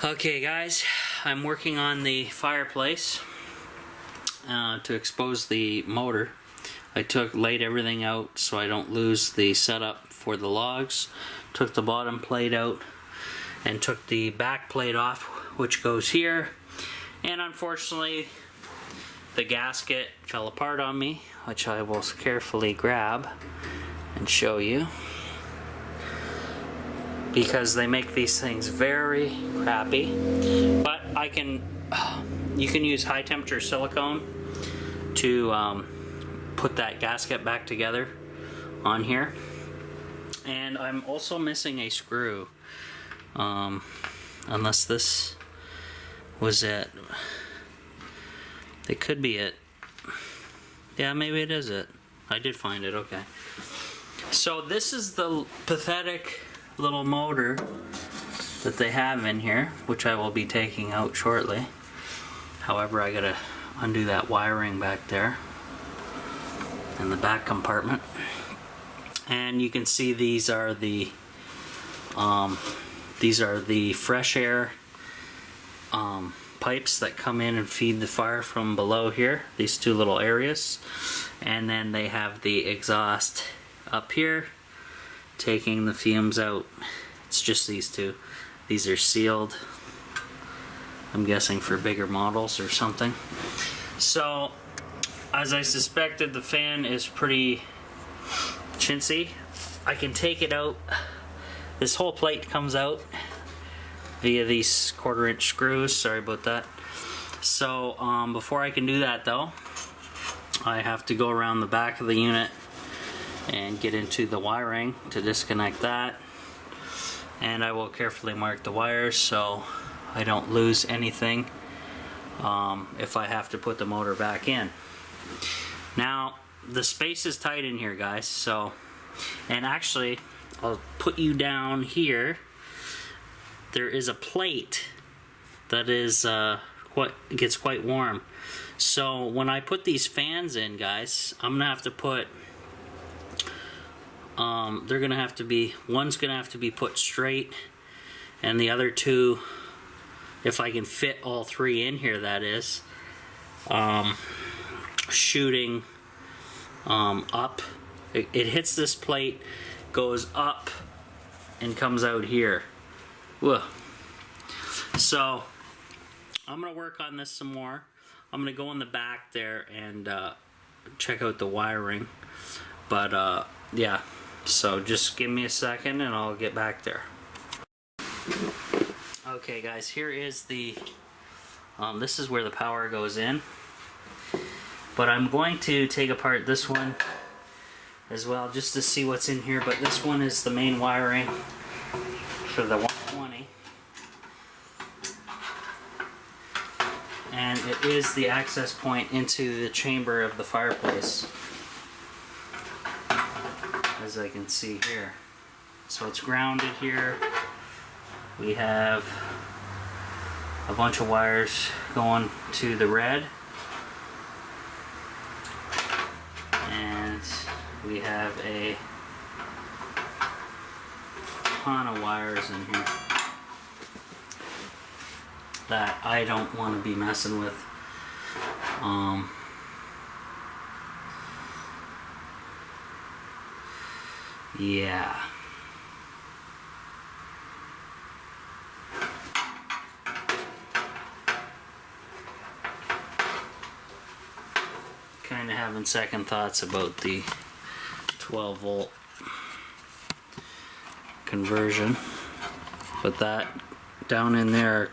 Okay guys, I'm working on the fireplace to expose the motor. I laid everything out so I don't lose the setup for the logs. Took the bottom plate out and took the back plate off, which goes here. And unfortunately the gasket fell apart on me, which I will carefully grab and show you, because they make these things very crappy. But you can use high temperature silicone to put that gasket back together on here. And I'm also missing a screw, unless this was it. It could be it. Yeah, maybe it is it. I did find it, okay. So this is the pathetic little motor that they have in here, which I will be taking out shortly. However, I gotta undo that wiring back there in the back compartment. And you can see these are the fresh air pipes that come in and feed the fire from below here, these two little areas. And then they have the exhaust up here taking the fumes out. It's just these two. These are sealed, I'm guessing for bigger models or something. So as I suspected, the fan is pretty chintzy. I can take it out. This whole plate comes out via these 1/4 inch screws. Sorry about that. So before I can do that though, I have to go around the back of the unit and get into the wiring to disconnect that. And I will carefully mark the wires so I don't lose anything if I have to put the motor back in. Now the space is tight in here, guys, so, and actually I'll put you down here. There is a plate that is gets quite warm. So when I put these fans in, guys, I'm gonna have to put they're gonna have to be, one's gonna have to be put straight, and the other two, if I can fit all three in here, that is, shooting up. It hits this plate, goes up, and comes out here. Whoa. So I'm gonna work on this some more. I'm gonna go in the back there and check out the wiring. But yeah, so just give me a second and I'll get back there. Okay guys, here is the this is where the power goes in. But I'm going to take apart this one as well just to see what's in here. But this one is the main wiring for the 120. And it is the access point into the chamber of the fireplace, as I can see here. So it's grounded here. We have a bunch of wires going to the red, and we have a ton of wires in here that I don't want to be messing with. Yeah. Kind of having second thoughts about the 12 volt conversion, but that down in there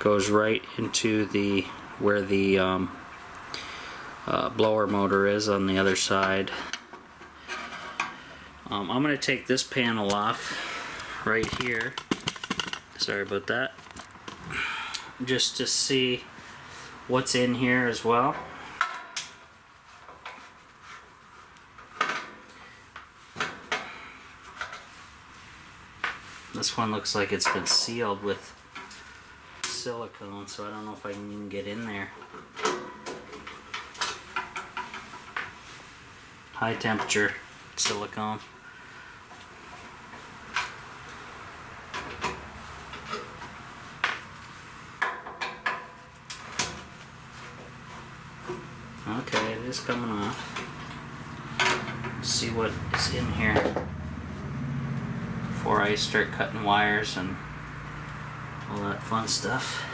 goes right into the where the blower motor is on the other side. I'm going to take this panel off right here, sorry about that, just to see what's in here as well. This one looks like it's been sealed with silicone, so I don't know if I can even get in there. High temperature silicone. Okay, it is coming off. Let's see what is in here before I start cutting wires and all that fun stuff.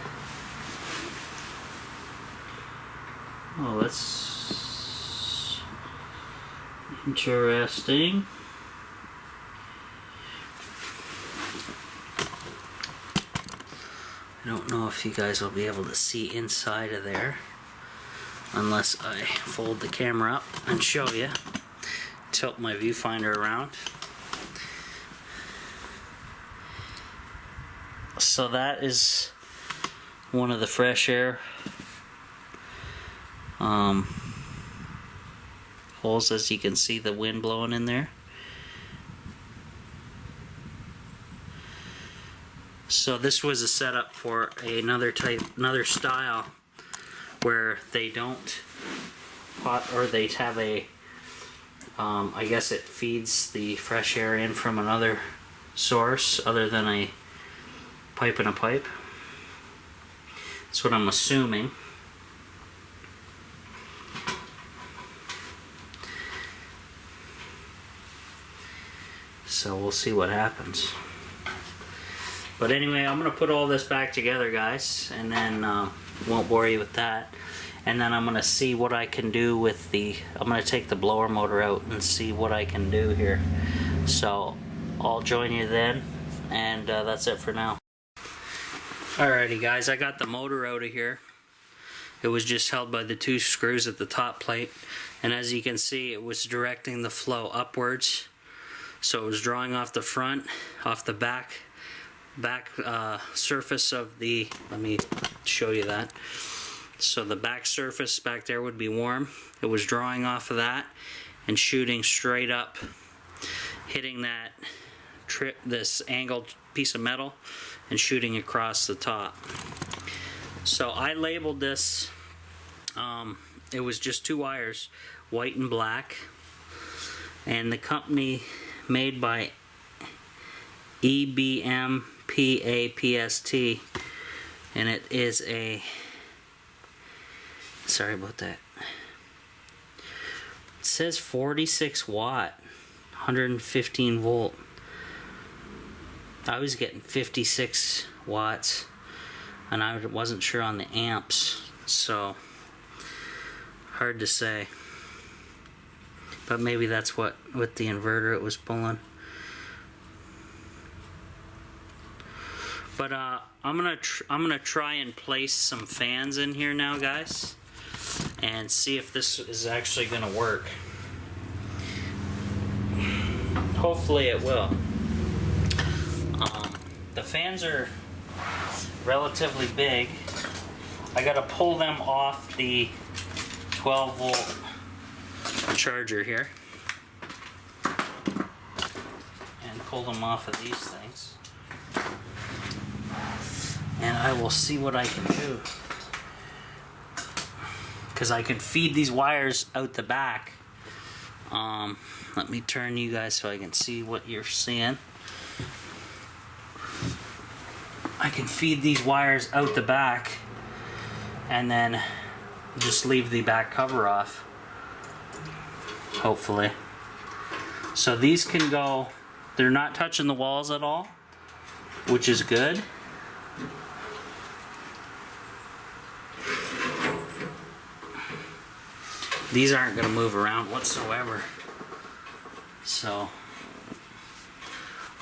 Oh, that's interesting. I don't know if you guys will be able to see inside of there unless I fold the camera up and show you. Tilt my viewfinder around. So that is one of the fresh air holes, as you can see the wind blowing in there. So this was a setup for another style where they don't pot, or they have a I guess it feeds the fresh air in from another source other than a pipe in a pipe. That's what I'm assuming. So we'll see what happens. But anyway, I'm going to put all this back together, guys, and then won't bore you with that. And then I'm going to see what I can do with the... I'm going to take the blower motor out and see what I can do here. So I'll join you then, and that's it for now. Alrighty guys, I got the motor out of here. It was just held by the two screws at the top plate. And as you can see, it was directing the flow upwards. So it was drawing off the front, off the back surface of the, let me show you that. So the back surface back there would be warm. It was drawing off of that and shooting straight up, hitting that this angled piece of metal and shooting across the top. So I labeled this, it was just two wires, white and black, and the company made by EBMPAPST, and it is a, sorry about that, it says 46 watt 115 volt. I was getting 56 watts and I wasn't sure on the amps, so hard to say. But maybe that's what with the inverter it was pulling. But I'm gonna try and place some fans in here now, guys, and see if this is actually gonna work. Hopefully it will. The fans are relatively big. I gotta pull them off the 12 volt charger here and pull them off of these things, and I will see what I can do, because I could feed these wires out the back. Let me turn you guys so I can see what you're seeing. I can feed these wires out the back and then just leave the back cover off, hopefully. So these can go, they're not touching the walls at all, which is good. These aren't going to move around whatsoever. So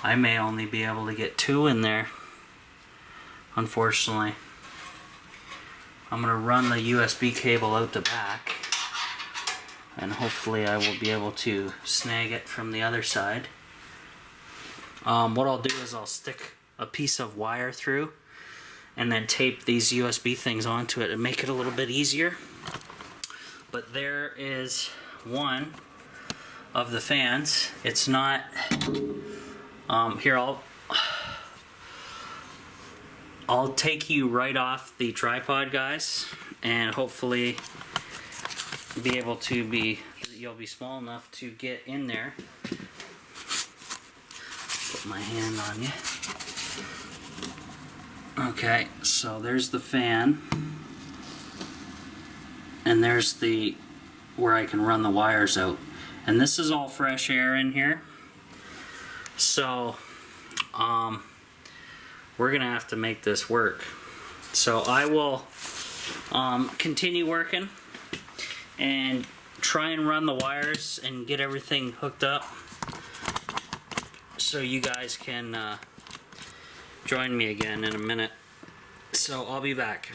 I may only be able to get two in there, unfortunately. I'm going to run the USB cable out the back, and hopefully I will be able to snag it from the other side. What I'll do is I'll stick a piece of wire through and then tape these USB things onto it and make it a little bit easier. But there is one of the fans. It's not here. I'll take you right off the tripod, guys, and hopefully be able to you'll be small enough to get in there. Put my hand on you. Okay, so there's the fan, and there's the where I can run the wires out. And this is all fresh air in here. So we're gonna have to make this work. So I will continue working and try and run the wires and get everything hooked up so you guys can join me again in a minute. So I'll be back.